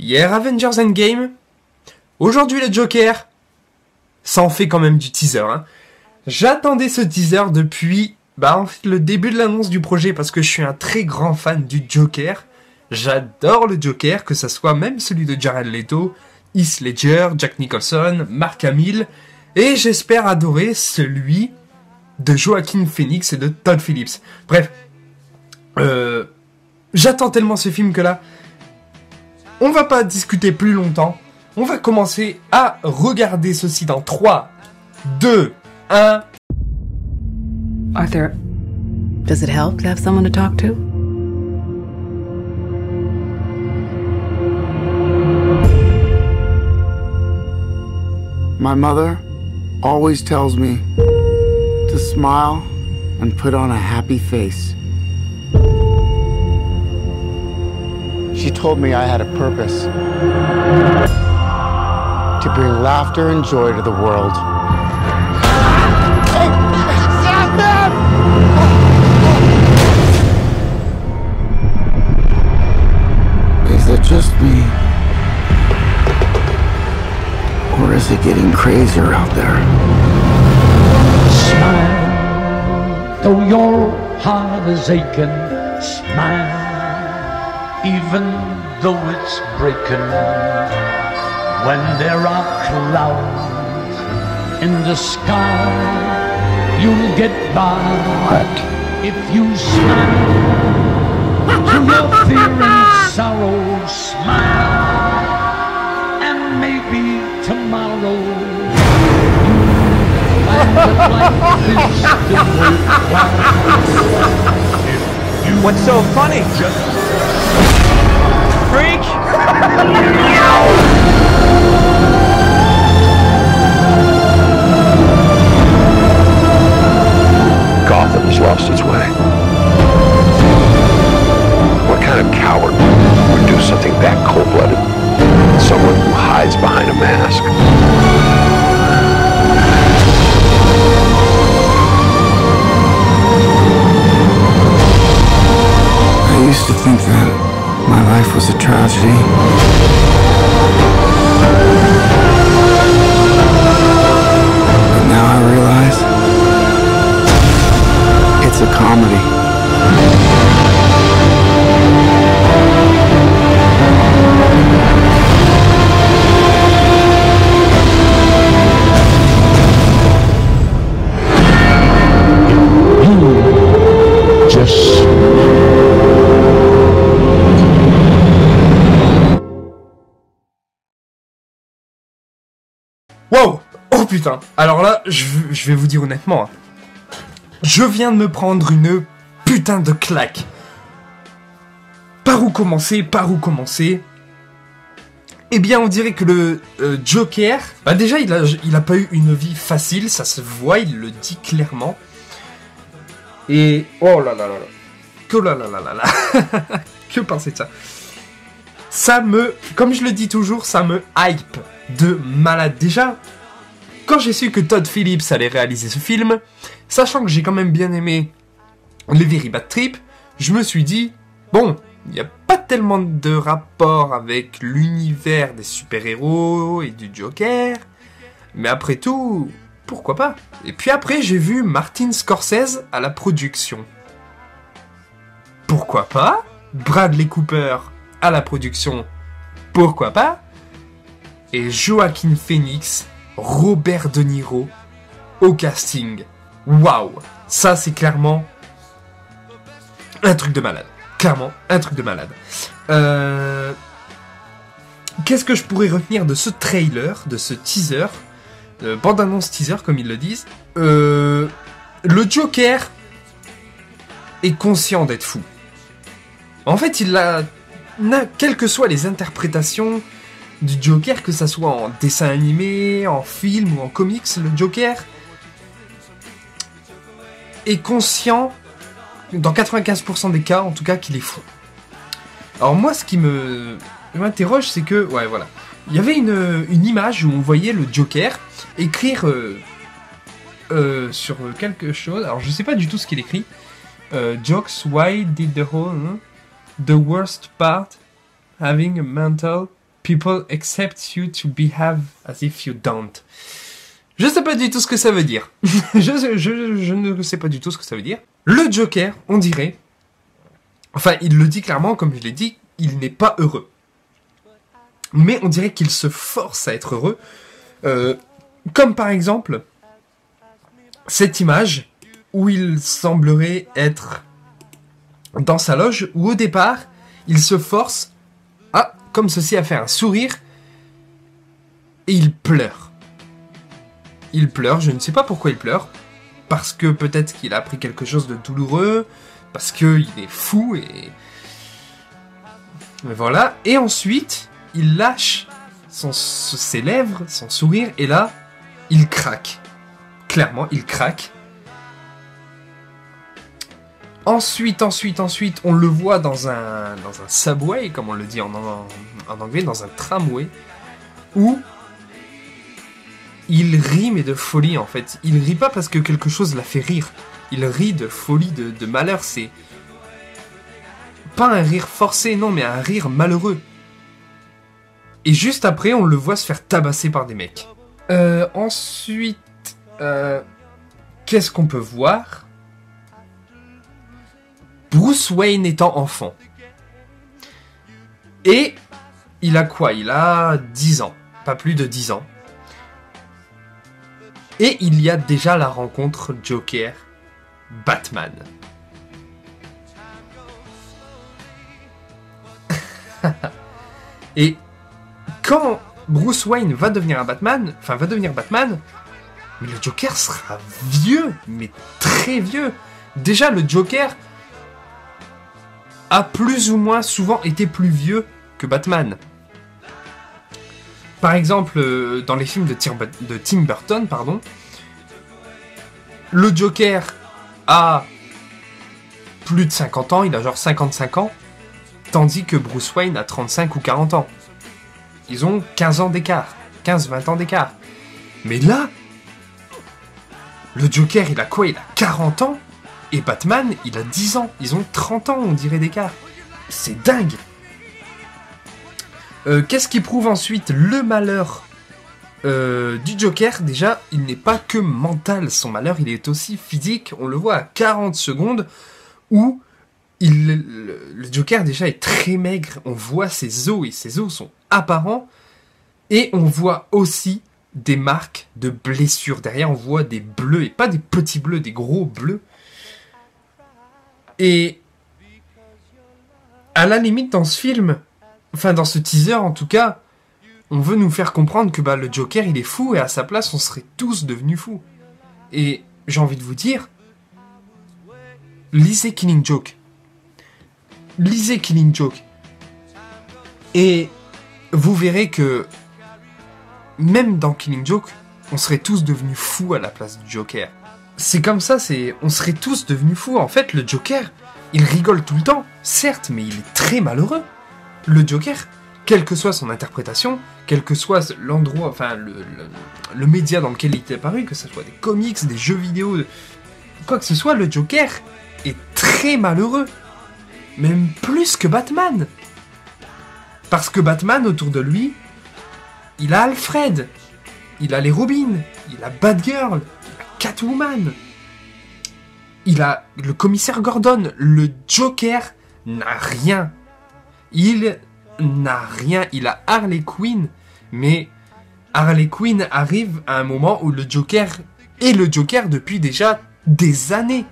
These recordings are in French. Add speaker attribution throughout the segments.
Speaker 1: Hier Avengers Endgame, aujourd'hui le Joker. Ça en fait quand même du teaser, hein. J'attendais ce teaser depuis en fait, le début de l'annonce du projet parce que je suis un très grand fan du Joker. J'adore le Joker, que ça soit même celui de Jared Leto, Heath Ledger, Jack Nicholson, Mark Hamill, et j'espère adorer celui de Joaquin Phoenix et de Todd Phillips. Bref, j'attends tellement ce film que là, on va pas discuter plus longtemps. On va commencer à regarder ceci dans 3, 2, 1...
Speaker 2: Arthur, does it help to have someone to talk to?
Speaker 3: My mother always tells me to smile and put on a happy face. She told me I had a purpose. To bring laughter and joy to the world. Hey, stop them! Is it just me? Or is it getting crazier out there?
Speaker 4: Smile, though your heart is aching. Smile, even though it's breaking. When there are clouds in the sky, you'll get by. What? If you smile through your fear and sorrow, smile, and maybe tomorrow you'll find that life is still worthwhile.
Speaker 5: What's so funny? Freak!
Speaker 6: Gotham has lost its way. What kind of coward would do something that cold-blooded? Someone who hides behind a mask.
Speaker 3: I used to think that my life was a tragedy. But now I realize it's a comedy.
Speaker 1: Wow! Oh putain! Alors là, je vais vous dire honnêtement, hein. Je viens de me prendre une putain de claque. Par où commencer? Eh bien, on dirait que le Joker... déjà, il a pas eu une vie facile, ça se voit, il le dit clairement. Et... oh là là là là. Que là là là là là. Que penser de ça? Ça me... comme je le dis toujours, ça me hype de malade. Déjà, quand j'ai su que Todd Phillips allait réaliser ce film, sachant que j'ai quand même bien aimé les Very Bad Trip, je me suis dit, bon, il n'y a pas tellement de rapport avec l'univers des super-héros et du Joker, mais après tout, pourquoi pas? Et puis après, j'ai vu Martin Scorsese à la production. Pourquoi pas? Bradley Cooper à la production. Pourquoi pas? Et Joaquin Phoenix, Robert De Niro au casting. Waouh! Ça, c'est clairement un truc de malade. Clairement, un truc de malade. Qu'est-ce que je pourrais retenir de ce trailer, de ce teaser, bande-annonce teaser, comme ils le disent? Le Joker est conscient d'être fou. En fait, quelles que soient les interprétations du Joker, que ça soit en dessin animé, en film ou en comics, le Joker est conscient, dans 95% des cas en tout cas, qu'il est fou. Alors moi, ce qui m'interroge, c'est que, ouais voilà, il y avait une image où on voyait le Joker écrire sur quelque chose, alors je sais pas du tout ce qu'il écrit, Jokes, why did the worst part having a mental People accept you to behave as if you don't. Je sais pas du tout ce que ça veut dire. je ne sais pas du tout ce que ça veut dire. Le Joker, on dirait... Enfin, il le dit clairement, comme je l'ai dit, il n'est pas heureux. Mais on dirait qu'il se force à être heureux. Comme par exemple, cette image où il semblerait être dans sa loge, où au départ, il se force, comme ceci, à faire un sourire, et il pleure. Il pleure, je ne sais pas pourquoi il pleure, parce que peut-être qu'il a appris quelque chose de douloureux, parce qu'il est fou, et voilà. Et ensuite, il lâche ses lèvres, son sourire, et là, il craque. Clairement, il craque. Ensuite, on le voit dans un subway, comme on le dit en anglais, dans un tramway, où il rit, mais de folie, en fait. Il rit pas parce que quelque chose l'a fait rire. Il rit de folie, de malheur. C'est pas un rire forcé, non, mais un rire malheureux. Et juste après, on le voit se faire tabasser par des mecs. Ensuite, qu'est-ce qu'on peut voir ? Bruce Wayne étant enfant. Et il a quoi ? Il a 10 ans. Pas plus de 10 ans. Et il y a déjà la rencontre Joker-Batman. Et quand Bruce Wayne va devenir Batman, mais le Joker sera vieux, mais très vieux. Déjà, le Joker a plus ou moins souvent été plus vieux que Batman. Par exemple, dans les films de Tim Burton, le Joker a plus de 50 ans, il a genre 55 ans, tandis que Bruce Wayne a 35 ou 40 ans. Ils ont 15 ans d'écart, 15-20 ans d'écart. Mais là, le Joker, il a quoi ? Il a 40 ans, et Batman, il a 10 ans. Ils ont 30 ans, on dirait, d'écart. C'est dingue. Qu'est-ce qui prouve ensuite le malheur du Joker ? Déjà, il n'est pas que mental, son malheur, il est aussi physique. On le voit à 40 secondes où le Joker déjà est très maigre. On voit ses os et ses os sont apparents. Et on voit aussi des marques de blessures. Derrière, on voit des bleus, et pas des petits bleus, des gros bleus. Et à la limite, dans ce film, enfin dans ce teaser en tout cas, on veut nous faire comprendre que le Joker il est fou et à sa place on serait tous devenus fous. Et j'ai envie de vous dire, lisez Killing Joke. Lisez Killing Joke. Et vous verrez que même dans Killing Joke, on serait tous devenus fous à la place du Joker. C'est comme ça, on serait tous devenus fous. En fait, le Joker, il rigole tout le temps, certes, mais il est très malheureux. Le Joker, quelle que soit son interprétation, quel que soit l'endroit, enfin le média dans lequel il est apparu, que ce soit des comics, des jeux vidéo, quoi que ce soit, le Joker est très malheureux. Même plus que Batman. Parce que Batman, autour de lui, il a Alfred, il a les Robins, il a Batgirl, il a Catwoman, il a le commissaire Gordon. Le Joker n'a rien. Il n'a rien. Il a Harley Quinn, mais Harley Quinn arrive à un moment où le Joker est le Joker depuis déjà des années.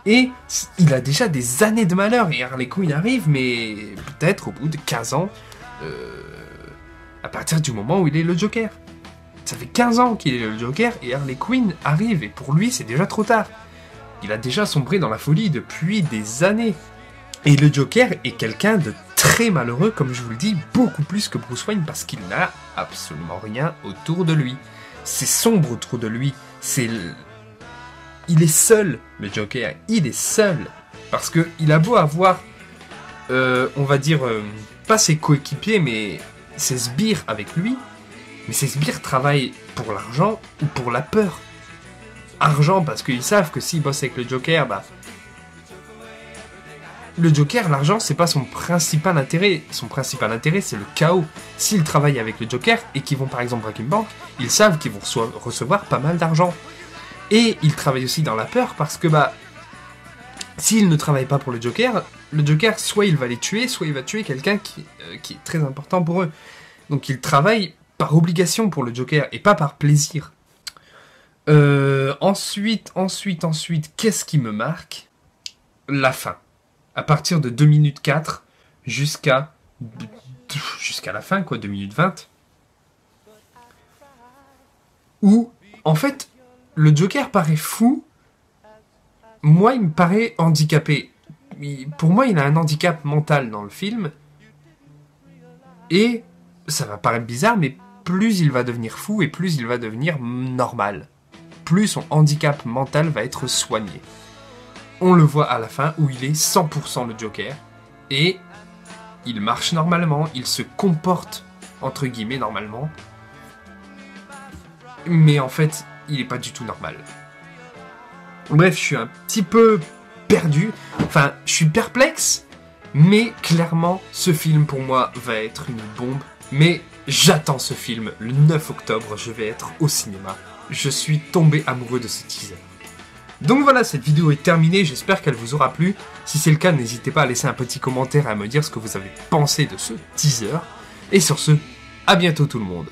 Speaker 1: Et il a déjà des années de malheur. Et Harley Quinn arrive, mais peut-être au bout de 15 ans, à partir du moment où il est le Joker. Ça fait 15 ans qu'il est le Joker et Harley Quinn arrive. Et pour lui, c'est déjà trop tard. Il a déjà sombré dans la folie depuis des années. Et le Joker est quelqu'un de très malheureux, comme je vous le dis, beaucoup plus que Bruce Wayne, parce qu'il n'a absolument rien autour de lui. C'est sombre autour de lui. Il est seul, le Joker. Il est seul. Parce qu'il a beau avoir, on va dire, pas ses coéquipiers, mais ses sbires avec lui. Mais ces sbires travaillent pour l'argent ou pour la peur. Argent parce qu'ils savent que s'ils bossent avec le Joker, le Joker, l'argent, c'est pas son principal intérêt. Son principal intérêt, c'est le chaos. S'ils travaillent avec le Joker et qu'ils vont par exemple braquer une banque, ils savent qu'ils vont recevoir pas mal d'argent. Et ils travaillent aussi dans la peur parce que, bah, s'ils ne travaillent pas pour le Joker, soit il va les tuer, soit il va tuer quelqu'un qui est très important pour eux. Donc ils travaillent par obligation pour le Joker et pas par plaisir. Ensuite, qu'est-ce qui me marque? La fin. À partir de 2 minutes 4 jusqu'à la fin, quoi, 2 minutes 20. Où, en fait, le Joker paraît fou. Moi, il me paraît handicapé. Pour moi, il a un handicap mental dans le film. Et ça va paraître bizarre, mais plus il va devenir fou et plus il va devenir normal. Plus son handicap mental va être soigné. On le voit à la fin où il est 100% le Joker. Et il marche normalement, il se comporte, entre guillemets, normalement. Mais en fait, il est pas du tout normal. Bref, je suis un petit peu perdu. Enfin, je suis perplexe. Mais clairement, ce film pour moi va être une bombe. Mais j'attends ce film. Le 9 octobre, je vais être au cinéma. Je suis tombé amoureux de ce teaser. Donc voilà, cette vidéo est terminée. J'espère qu'elle vous aura plu. Si c'est le cas, n'hésitez pas à laisser un petit commentaire et à me dire ce que vous avez pensé de ce teaser. Et sur ce, à bientôt tout le monde.